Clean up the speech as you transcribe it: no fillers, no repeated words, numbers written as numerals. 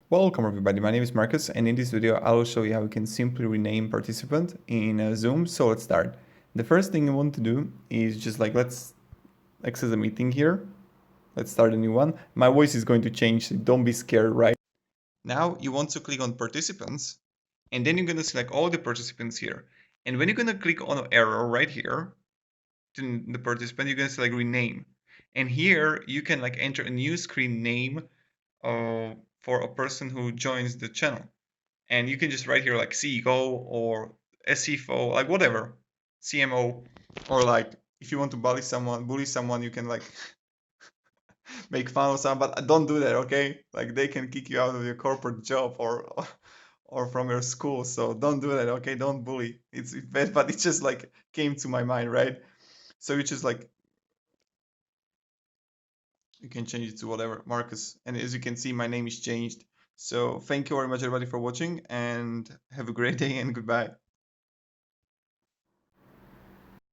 Welcome everybody, my name is Marcus and in this video I will show you how you can simply rename participant in Zoom. So let's start. The first thing you want to do is just let's access a meeting here. Let's start a new one. My voice is going to change, so don't be scared, right? Now you want to click on participants and then you're going to select all the participants here. And when you're going to click on an arrow right here to the participant, you're going to select rename. And here you can enter a new screen name for a person who joins the channel. And you can just write here like CEO or SFO, like whatever, CMO, or if you want to bully someone, you can make fun of someone, but don't do that, okay? Like they can kick you out of your corporate job or from your school, so don't do that, okay? Don't bully. It's bad, but it just came to my mind, right? So you just you can change it to whatever, Marcus. And as you can see, my name is changed. So thank you very much everybody for watching and have a great day and goodbye.